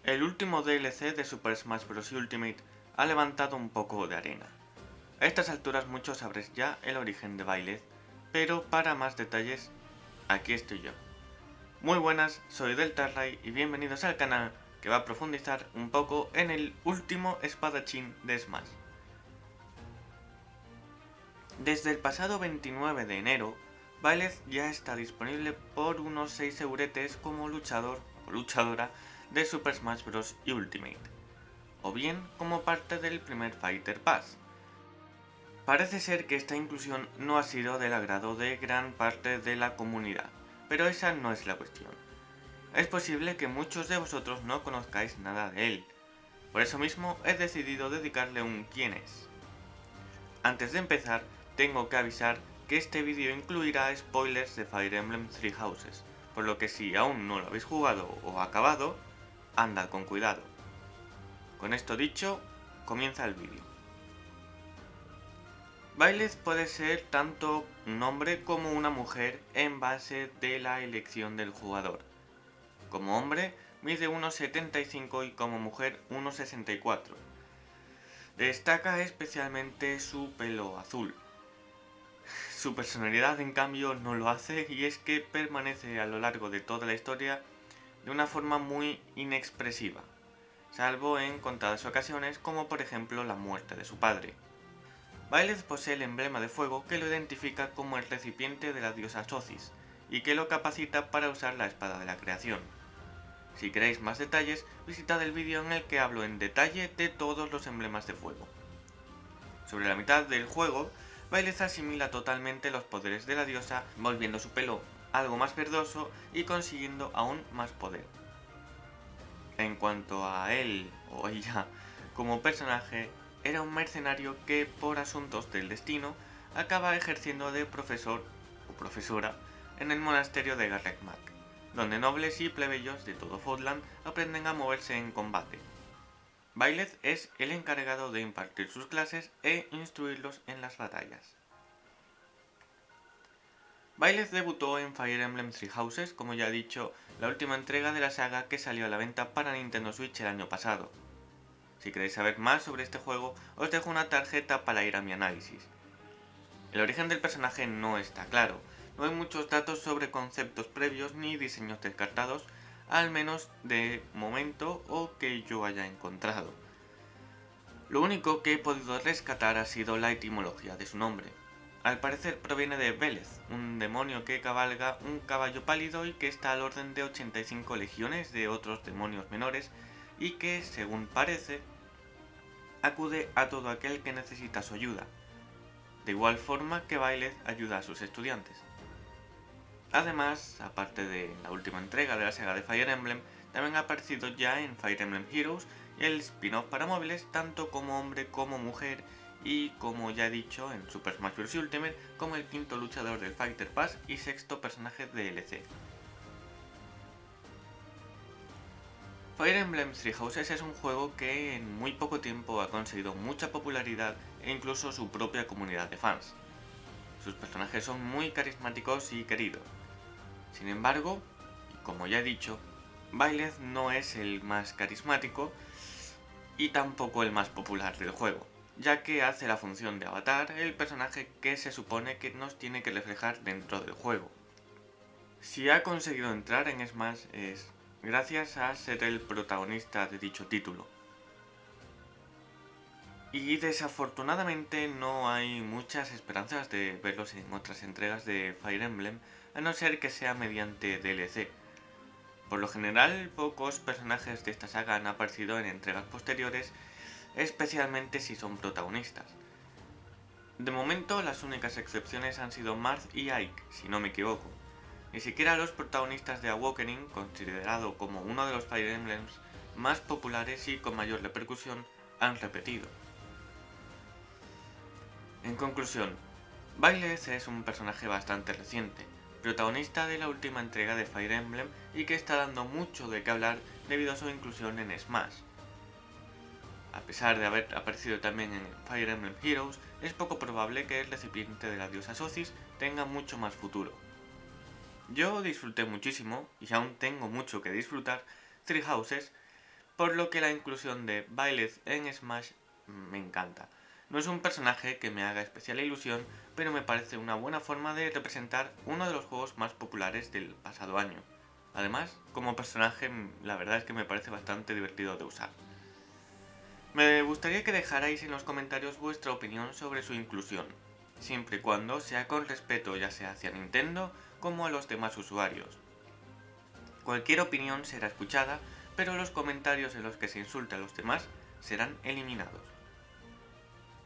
El último DLC de Super Smash Bros. Ultimate ha levantado un poco de arena. A estas alturas muchos sabréis ya el origen de Byleth, pero para más detalles, aquí estoy yo. Muy buenas, soy Deltarray y bienvenidos al canal que va a profundizar un poco en el último espadachín de Smash. Desde el pasado 29 de enero, Byleth ya está disponible por unos 6 euretes como luchador o luchadora de Super Smash Bros. Ultimate, o bien como parte del primer Fighter Pass. Parece ser que esta inclusión no ha sido del agrado de gran parte de la comunidad, pero esa no es la cuestión. Es posible que muchos de vosotros no conozcáis nada de él, por eso mismo he decidido dedicarle un quién es. Antes de empezar, tengo que avisar que este vídeo incluirá spoilers de Fire Emblem Three Houses, por lo que si aún no lo habéis jugado o acabado, andad con cuidado. Con esto dicho, comienza el vídeo. Byleth puede ser tanto un hombre como una mujer en base de la elección del jugador. Como hombre, mide 1,75 y como mujer 1,64. Destaca especialmente su pelo azul. Su personalidad en cambio no lo hace, y es que permanece a lo largo de toda la historia de una forma muy inexpresiva, salvo en contadas ocasiones como por ejemplo la muerte de su padre. Byleth posee el emblema de fuego que lo identifica como el recipiente de la diosa Sothis y que lo capacita para usar la espada de la creación. Si queréis más detalles, visitad el vídeo en el que hablo en detalle de todos los emblemas de fuego. Sobre la mitad del juego, Byleth asimila totalmente los poderes de la diosa, volviendo su pelo algo más verdoso y consiguiendo aún más poder. En cuanto a él o ella como personaje, era un mercenario que por asuntos del destino acaba ejerciendo de profesor o profesora en el monasterio de Garreg-Mach, donde nobles y plebeyos de todo Fodland aprenden a moverse en combate. Byleth es el encargado de impartir sus clases e instruirlos en las batallas. Byleth debutó en Fire Emblem Three Houses, como ya he dicho, la última entrega de la saga que salió a la venta para Nintendo Switch el año pasado. Si queréis saber más sobre este juego, os dejo una tarjeta para ir a mi análisis. El origen del personaje no está claro, no hay muchos datos sobre conceptos previos ni diseños descartados, al menos de momento o que yo haya encontrado. Lo único que he podido rescatar ha sido la etimología de su nombre. Al parecer proviene de Velez, un demonio que cabalga un caballo pálido y que está al orden de 85 legiones de otros demonios menores y que, según parece, acude a todo aquel que necesita su ayuda, de igual forma que Byleth ayuda a sus estudiantes. Además, aparte de la última entrega de la saga de Fire Emblem, también ha aparecido ya en Fire Emblem Heroes y el spin-off para móviles tanto como hombre como mujer, y como ya he dicho en Super Smash Bros. Ultimate como el quinto luchador del Fighter Pass y sexto personaje de DLC. Fire Emblem Three Houses es un juego que en muy poco tiempo ha conseguido mucha popularidad e incluso su propia comunidad de fans. Sus personajes son muy carismáticos y queridos. Sin embargo, y como ya he dicho, Byleth no es el más carismático y tampoco el más popular del juego, ya que hace la función de avatar, el personaje que se supone que nos tiene que reflejar dentro del juego. Si ha conseguido entrar en Smash es gracias a ser el protagonista de dicho título. Y desafortunadamente no hay muchas esperanzas de verlos en otras entregas de Fire Emblem, a no ser que sea mediante DLC. Por lo general, pocos personajes de esta saga han aparecido en entregas posteriores, especialmente si son protagonistas. De momento, las únicas excepciones han sido Marth y Ike, si no me equivoco. Ni siquiera los protagonistas de Awakening, considerado como uno de los Fire Emblems más populares y con mayor repercusión, han repetido. En conclusión, Byleth es un personaje bastante reciente, protagonista de la última entrega de Fire Emblem y que está dando mucho de qué hablar debido a su inclusión en Smash. A pesar de haber aparecido también en Fire Emblem Heroes, es poco probable que el recipiente de la diosa Sothis tenga mucho más futuro. Yo disfruté muchísimo, y aún tengo mucho que disfrutar, Three Houses, por lo que la inclusión de Byleth en Smash me encanta. No es un personaje que me haga especial ilusión, pero me parece una buena forma de representar uno de los juegos más populares del pasado año. Además, como personaje, la verdad es que me parece bastante divertido de usar. Me gustaría que dejarais en los comentarios vuestra opinión sobre su inclusión, siempre y cuando sea con respeto ya sea hacia Nintendo como a los demás usuarios. Cualquier opinión será escuchada, pero los comentarios en los que se insulta a los demás serán eliminados.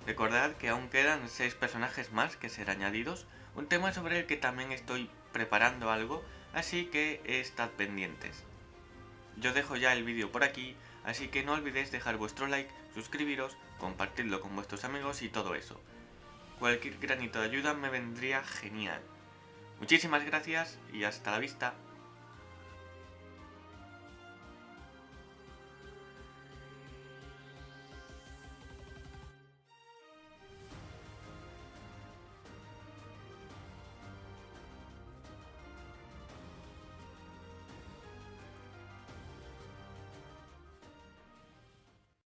Recordad que aún quedan 6 personajes más que ser añadidos, un tema sobre el que también estoy preparando algo, así que estad pendientes. Yo dejo ya el vídeo por aquí, así que no olvidéis dejar vuestro like, suscribiros, compartirlo con vuestros amigos y todo eso. Cualquier granito de ayuda me vendría genial. Muchísimas gracias y hasta la vista.